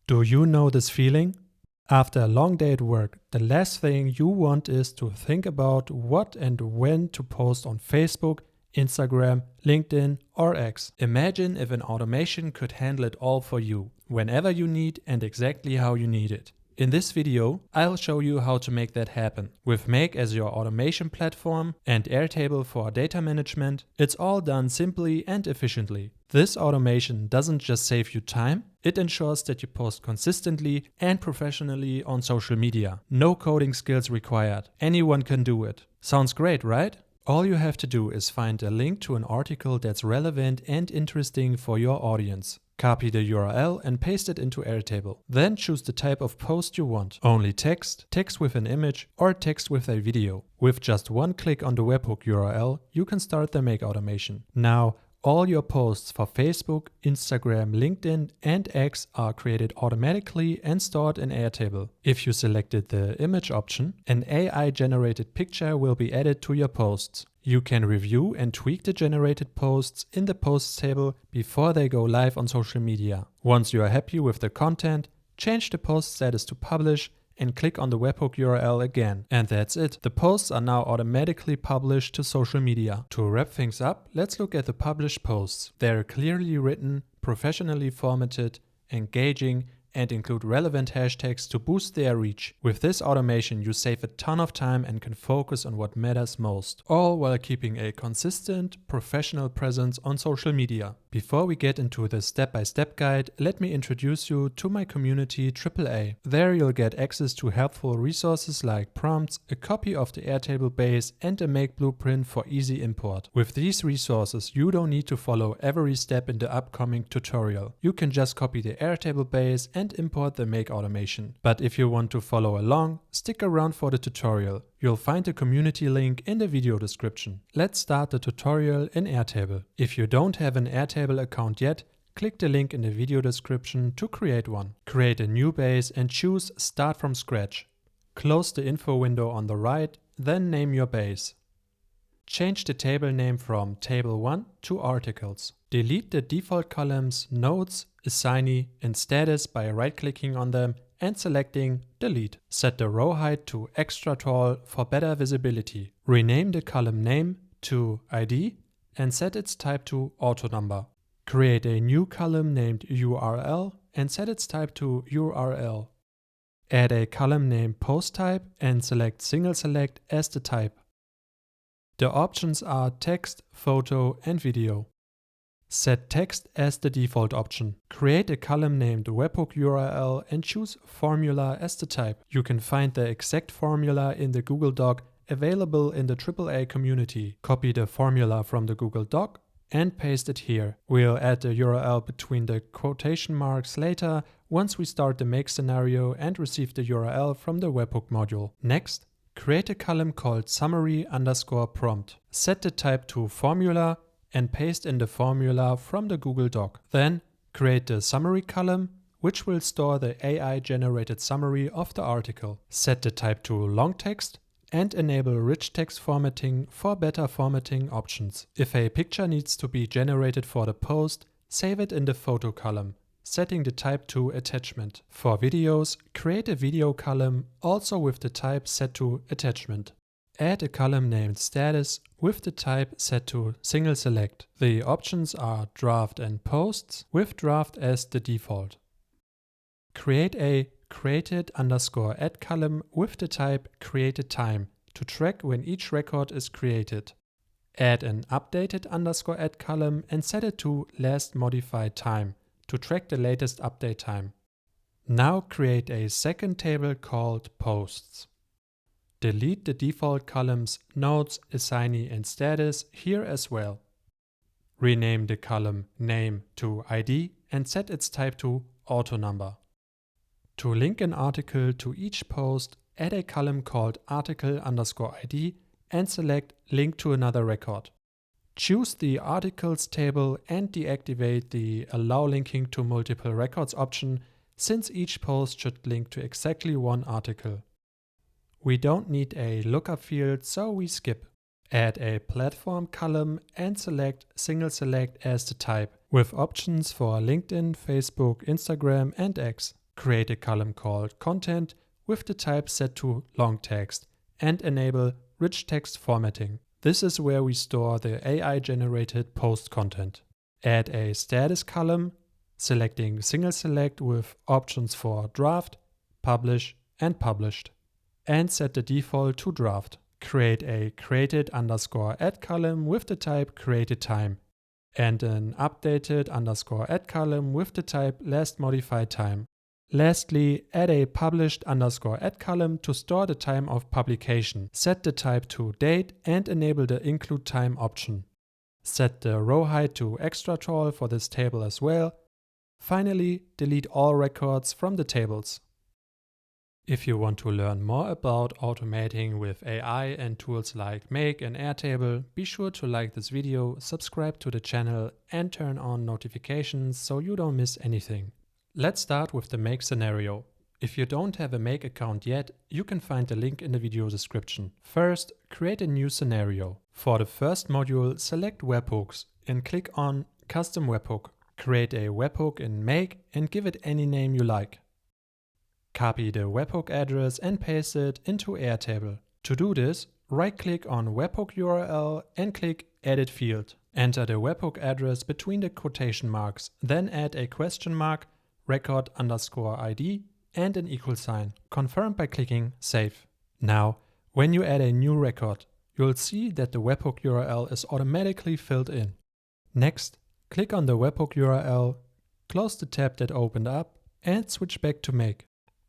Do you know this feeling? After a long day at work, the last thing you want is to think about what and when to post on Facebook, Instagram, LinkedIn, or X. Imagine if an automation could handle it all for you, whenever you need and exactly how you need it. In this video, I'll show you how to make that happen. With Make as your automation platform and Airtable for data management, it's all done simply and efficiently. This automation doesn't just save you time, it ensures that you post consistently and professionally on social media. No coding skills required. Anyone can do it. Sounds great, right? All you have to do is find a link to an article that's relevant and interesting for your audience. Copy the URL and paste it into Airtable. Then choose the type of post you want. Only text, text with an image, or text with a video. With just one click on the webhook URL, you can start the Make automation. Now, all your posts for Facebook, Instagram, LinkedIn, and X are created automatically and stored in Airtable. If you selected the image option, an AI-generated picture will be added to your posts. You can review and tweak the generated posts in the posts table before they go live on social media. Once you are happy with the content, change the post status to publish and click on the webhook URL again. And that's it. The posts are now automatically published to social media. To wrap things up, let's look at the published posts. They're clearly written, professionally formatted, engaging, and include relevant hashtags to boost their reach. With this automation, you save a ton of time and can focus on what matters most, all while keeping a consistent, professional presence on social media. Before we get into the step-by-step guide, let me introduce you to my community AAA. There you'll get access to helpful resources like prompts, a copy of the Airtable base, and a Make blueprint for easy import. With these resources, you don't need to follow every step in the upcoming tutorial. You can just copy the Airtable base and import the Make automation. But if you want to follow along, stick around for the tutorial. You'll find the community link in the video description. Let's start the tutorial in Airtable. If you don't have an Airtable account yet, click the link in the video description to create one. Create a new base and choose Start from Scratch. Close the info window on the right, then name your base. Change the table name from Table 1 to Articles. Delete the default columns Notes, Assignee, and Status by right-clicking on them and selecting Delete. Set the row height to extra tall for better visibility. Rename the column name to ID and set its type to auto number. Create a new column named URL and set its type to URL. Add a column named Post Type and select Single Select as the type. The options are text, photo, and video. Set text as the default option. Create a column named webhook URL and choose formula as the type. You can find the exact formula in the Google Doc available in the AAA community. Copy the formula from the Google Doc and paste it here. We'll add the URL between the quotation marks later once we start the Make scenario and receive the URL from the webhook module. Next, create a column called summary_prompt. Set the type to formula and paste in the formula from the Google Doc. Then create the summary column, which will store the AI-generated summary of the article. Set the type to long text and enable rich text formatting for better formatting options. If a picture needs to be generated for the post, save it in the photo column, setting the type to attachment. For videos, create a video column also with the type set to attachment. Add a column named Status with the type set to Single Select. The options are Draft and Posts, with Draft as the default. Create a created_add column with the type Created Time to track when each record is created. Add an updated_add column and set it to Last Modified Time to track the latest update time. Now create a second table called Posts. Delete the default columns Notes, Assignee, and Status here as well. Rename the column Name to ID and set its type to auto number. To link an article to each post, add a column called article_ID and select Link to another record. Choose the Articles table and deactivate the Allow linking to multiple records option, since each post should link to exactly one article. We don't need a lookup field, so we skip. Add a platform column and select Single Select as the type, with options for LinkedIn, Facebook, Instagram, and X. create a column called Content with the type set to long text and enable rich text formatting. This is where we store the AI-generated post content. Add a status column, selecting single select with options for draft, publish, and published, and set the default to draft. Create a created_add column with the type created time and an updated_add column with the type last modified time. Lastly, add a published_add column to store the time of publication. Set the type to date and enable the include time option. Set the row height to extra tall for this table as well. Finally, delete all records from the tables. If you want to learn more about automating with AI and tools like Make and Airtable, be sure to like this video, subscribe to the channel and turn on notifications so you don't miss anything. Let's start with the Make scenario. If you don't have a Make account yet, you can find the link in the video description. First, create a new scenario. For the first module, select Webhooks and click on Custom Webhook. Create a webhook in Make and give it any name you like. Copy the webhook address and paste it into Airtable. To do this, right-click on Webhook URL and click Edit Field. Enter the webhook address between the quotation marks, then add a question mark, record_ID and an equal sign. Confirm by clicking Save. Now, when you add a new record, you'll see that the webhook URL is automatically filled in. Next, click on the webhook URL, close the tab that opened up and switch back to Make.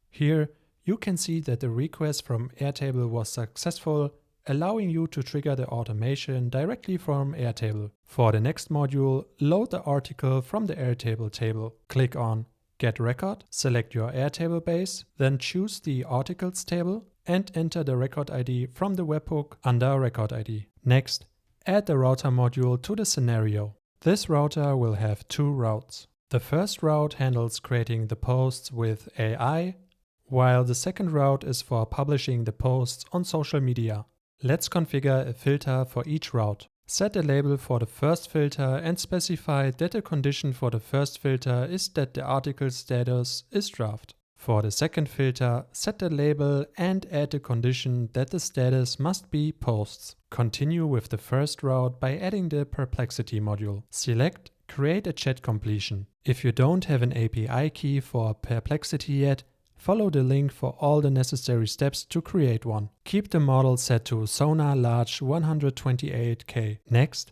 Here, you can see that the request from Airtable was successful, allowing you to trigger the automation directly from Airtable. For the next module, load the article from the Airtable table. Click on Get Record, select your Airtable base, then choose the Articles table and enter the record ID from the webhook under Record ID. Next, add the router module to the scenario. This router will have two routes. The first route handles creating the posts with AI, while the second route is for publishing the posts on social media. Let's configure a filter for each route. Set a label for the first filter and specify that the condition for the first filter is that the article status is draft. For the second filter, set the label and add the condition that the status must be posts. Continue with the first route by adding the perplexity module. Select Create a chat completion. If you don't have an API key for perplexity yet, follow the link for all the necessary steps to create one. Keep the model set to Sonar Large 128K. Next,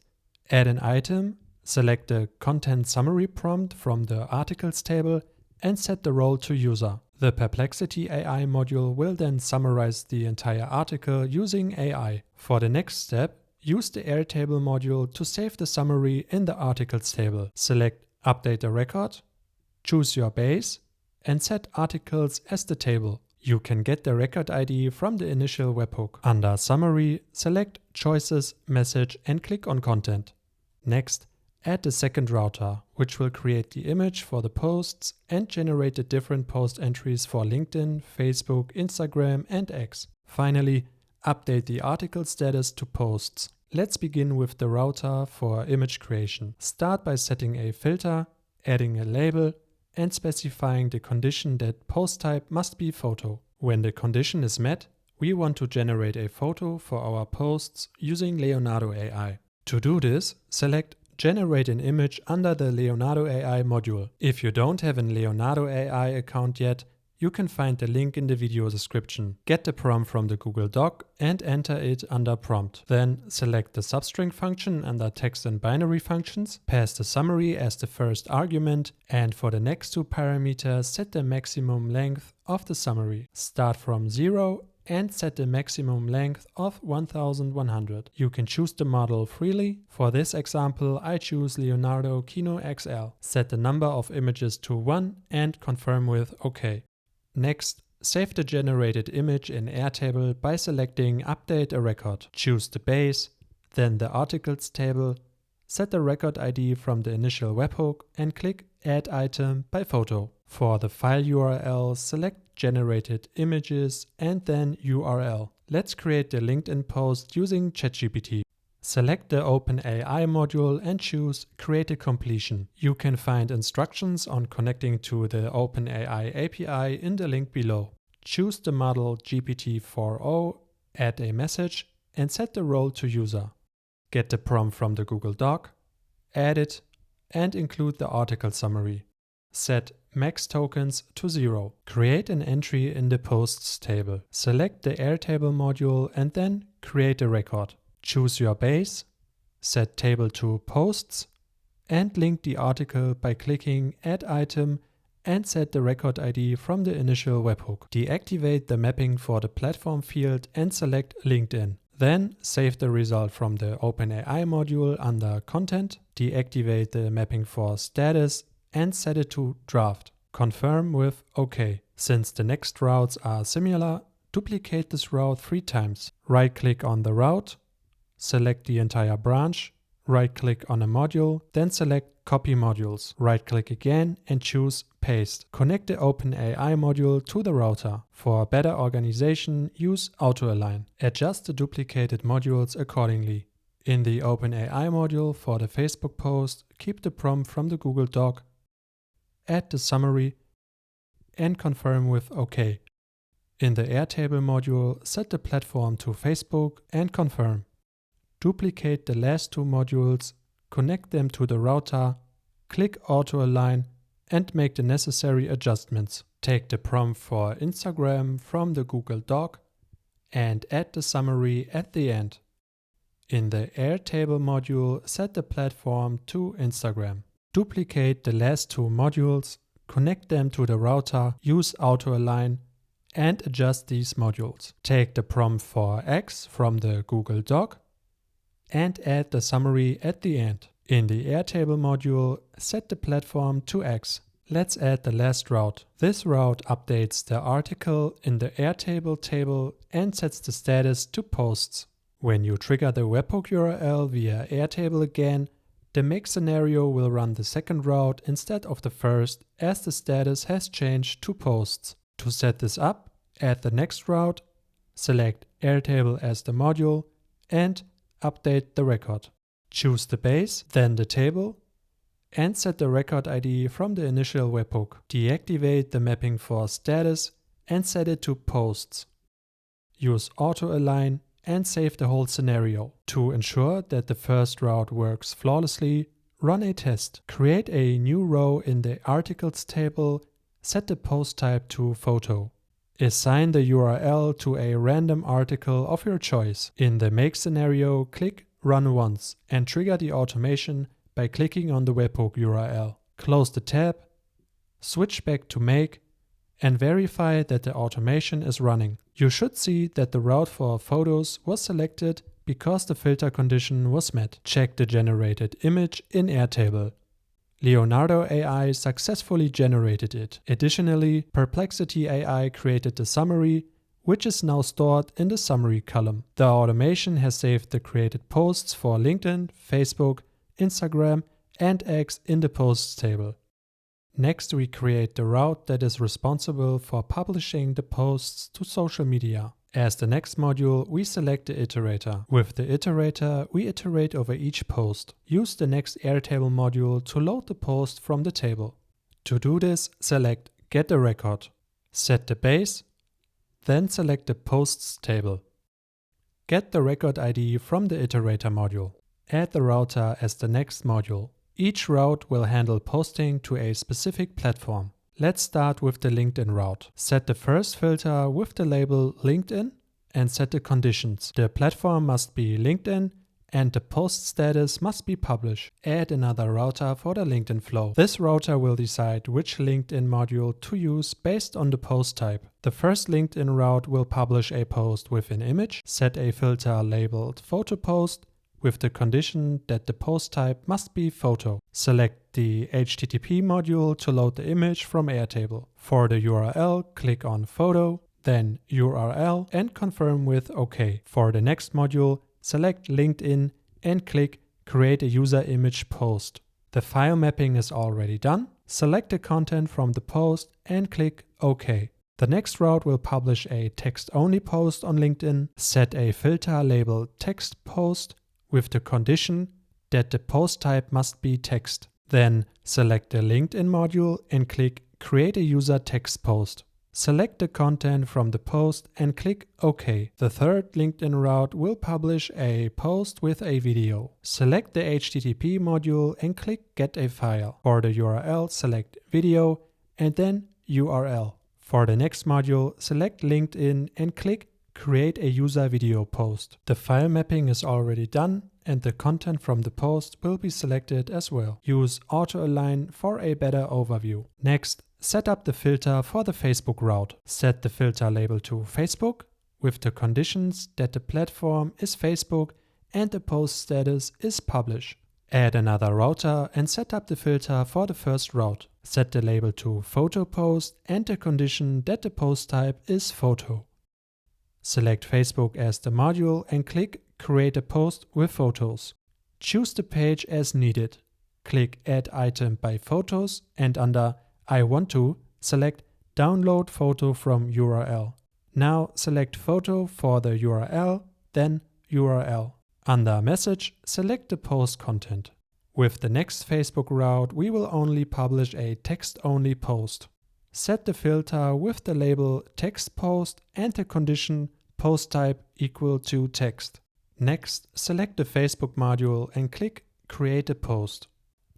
add an item, select the content summary prompt from the articles table and set the role to user. The Perplexity AI module will then summarize the entire article using AI. For the next step, use the Airtable module to save the summary in the articles table. Select Update the record, choose your base, and set articles as the table. You can get the record ID from the initial webhook. Under Summary, select Choices, Message and click on Content. Next, add the second router, which will create the image for the posts and generate the different post entries for LinkedIn, Facebook, Instagram and X. Finally, update the article status to posts. Let's begin with the router for image creation. Start by setting a filter, adding a label, and specifying the condition that post type must be photo. When the condition is met, we want to generate a photo for our posts using Leonardo AI. To do this, select Generate an image under the Leonardo AI module. If you don't have a Leonardo AI account yet, you can find the link in the video description. Get the prompt from the Google Doc and enter it under prompt. Then select the substring function under text and binary functions, pass the summary as the first argument, and for the next two parameters set the maximum length of the summary. Start from 0 and set the maximum length of 1100. You can choose the model freely. For this example, I choose Leonardo Kino XL. Set the number of images to 1 and confirm with OK. Next, save the generated image in Airtable by selecting Update a record. Choose the base, then the articles table, set the record ID from the initial webhook and click Add item by photo. For the file URL, select Generated Images and then URL. Let's create the LinkedIn post using ChatGPT. Select the OpenAI module and choose Create a Completion. You can find instructions on connecting to the OpenAI API in the link below. Choose the model GPT-4o, add a message, and set the role to user. Get the prompt from the Google Doc, add it, and include the article summary. Set max tokens to 0. Create an entry in the posts table. Select the Airtable module and then create a record. Choose your base, set table to posts, and link the article by clicking Add Item and set the record ID from the initial webhook. Deactivate the mapping for the platform field and select LinkedIn. Then save the result from the OpenAI module under Content, deactivate the mapping for status and set it to draft. Confirm with OK. Since the next routes are similar, duplicate this route 3 times. Right-click on the route, select the entire branch, right-click on a module, then select Copy Modules. Right-click again and choose Paste. Connect the OpenAI module to the router. For better organization, use Auto-Align. Adjust the duplicated modules accordingly. In the OpenAI module for the Facebook post, keep the prompt from the Google Doc, add the summary, and confirm with OK. In the Airtable module, set the platform to Facebook and confirm. Duplicate the last 2 modules, connect them to the router, click Auto Align, and make the necessary adjustments. Take the prompt for Instagram from the Google Doc and add the summary at the end. In the Airtable module, set the platform to Instagram. Duplicate the last 2 modules, connect them to the router, use Auto Align, and adjust these modules. Take the prompt for X from the Google Doc and add the summary at the end. In the Airtable module, set the platform to X. Let's add the last route. This route updates the article in the Airtable table and sets the status to posts. When you trigger the webhook URL via Airtable again, the make scenario will run the second route instead of the first, as the status has changed to posts. To set this up, add the next route, select Airtable as the module, and update the record. Choose the base, then the table, and set the record ID from the initial webhook. Deactivate the mapping for status and set it to posts. Use Auto Align and save the whole scenario. To ensure that the first route works flawlessly, run a test. Create a new row in the articles table, set the post type to photo. Assign the URL to a random article of your choice. In the make scenario, click Run Once and trigger the automation by clicking on the webhook URL. Close the tab, switch back to Make, and verify that the automation is running. You should see that the route for photos was selected because the filter condition was met. Check the generated image in Airtable. Leonardo AI successfully generated it. Additionally, Perplexity AI created the summary, which is now stored in the summary column. The automation has saved the created posts for LinkedIn, Facebook, Instagram, and X in the posts table. Next, we create the route that is responsible for publishing the posts to social media. As the next module, we select the iterator. With the iterator, we iterate over each post. Use the next Airtable module to load the post from the table. To do this, select Get a Record. Set the base, then select the Posts table. Get the record ID from the iterator module. Add the router as the next module. Each route will handle posting to a specific platform. Let's start with the LinkedIn route. Set the first filter with the label LinkedIn and set the conditions. The platform must be LinkedIn and the post status must be publish. Add another router for the LinkedIn flow. This router will decide which LinkedIn module to use based on the post type. The first LinkedIn route will publish a post with an image. Set a filter labeled photo post with the condition that the post type must be photo. Select the HTTP module to load the image from Airtable. For the URL, click on Photo, then URL and confirm with OK. For the next module, select LinkedIn and click Create a User Image Post. The file mapping is already done. Select the content from the post and click OK. The next route will publish a text-only post on LinkedIn. Set a filter labeled Text Post with the condition that the post type must be text. Then select the LinkedIn module and click Create a user text post. Select the content from the post and click OK. The third LinkedIn route will publish a post with a video. Select the HTTP module and click Get a file. For the URL, select Video and then URL. For the next module, select LinkedIn and click Create a user video post. The file mapping is already done and the content from the post will be selected as well. Use Auto Align for a better overview. Next, set up the filter for the Facebook route. Set the filter label to Facebook with the conditions that the platform is Facebook and the post status is publish. Add another router and set up the filter for the first route. Set the label to photo post and the condition that the post type is photo. Select Facebook as the module and click Create a post with photos. Choose the page as needed. Click Add item by photos and under I want to, select Download photo from URL. Now select photo for the URL, then URL. Under Message, select the post content. With the next Facebook route, we will only publish a text-only post. Set the filter with the label text post and the condition post type equal to text. Next, select the Facebook module and click Create a post.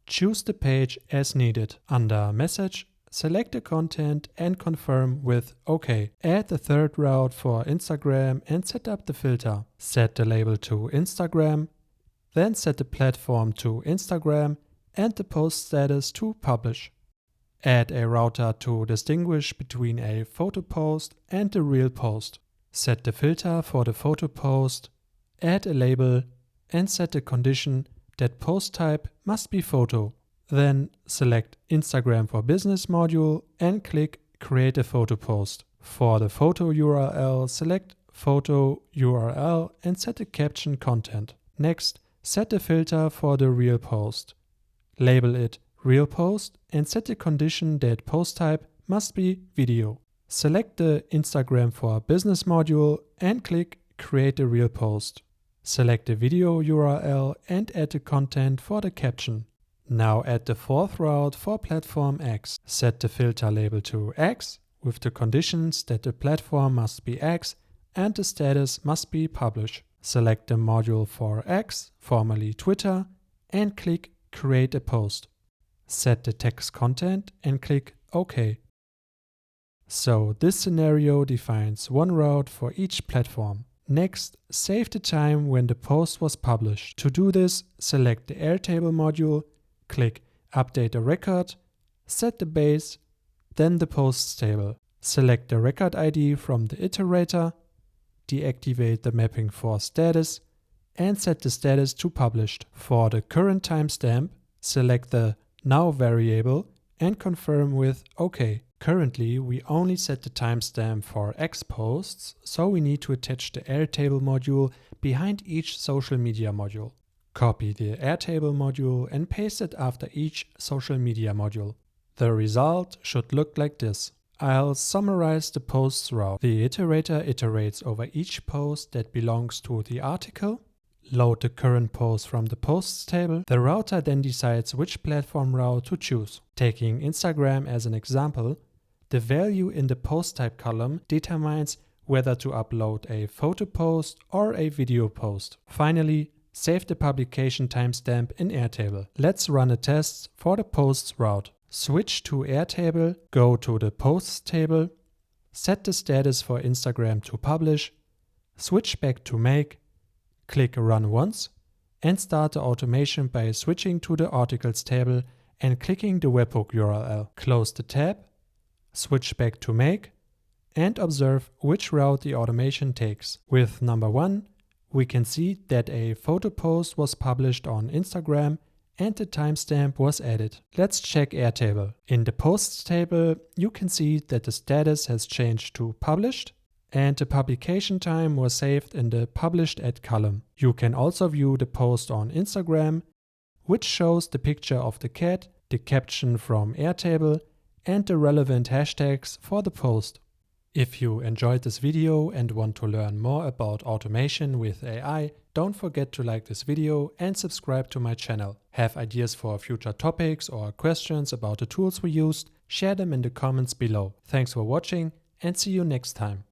Choose the page as needed. Under Message, select the content and confirm with OK. Add the third route for Instagram and set up the filter. Set the label to Instagram, then set the platform to Instagram and the post status to publish. Add a router to distinguish between a photo post and a real post. Set the filter for the photo post, add a label and set the condition that post type must be photo. Then select Instagram for Business module and click Create a photo post. For the photo URL, select Photo URL and set the caption content. Next, set the filter for the real post. Label it Real Post and set the condition that post type must be video. Select the Instagram for Business module and click Create a real post. Select the video URL and add the content for the caption. Now add the fourth route for Platform X. Set the filter label to X with the conditions that the platform must be X and the status must be publish. Select the module for X, formerly Twitter, and click Create a post. Set the text content and click OK. So this scenario defines one route for each platform. Next, save the time when the post was published. To do this, select the Airtable module, click Update the record, set the base, then the posts table. Select the record ID from the iterator, deactivate the mapping for status, and set the status to published. For the current timestamp, select the Now variable and confirm with OK. Currently, we only set the timestamp for X posts, so we need to attach the Airtable module behind each social media module. Copy the Airtable module and paste it after each social media module. The result should look like this. I'll summarize the posts route. The iterator iterates over each post that belongs to the article. Load the current post from the posts table. The router then decides which platform route to choose. Taking Instagram as an example, the value in the post type column determines whether to upload a photo post or a video post. Finally, save the publication timestamp in Airtable. Let's run a test for the posts route. Switch to Airtable, go to the posts table, set the status for Instagram to publish, switch back to Make, click Run once, and start the automation by switching to the articles table and clicking the webhook URL. Close the tab, switch back to Make, and observe which route the automation takes. With number 1, we can see that a photo post was published on Instagram and the timestamp was added. Let's check Airtable. In the posts table, you can see that the status has changed to published and the publication time was saved in the published at column. You can also view the post on Instagram, which shows the picture of the cat, the caption from Airtable, and the relevant hashtags for the post. If you enjoyed this video and want to learn more about automation with AI, don't forget to like this video and subscribe to my channel. Have ideas for future topics or questions about the tools we used? Share them in the comments below. Thanks for watching and see you next time.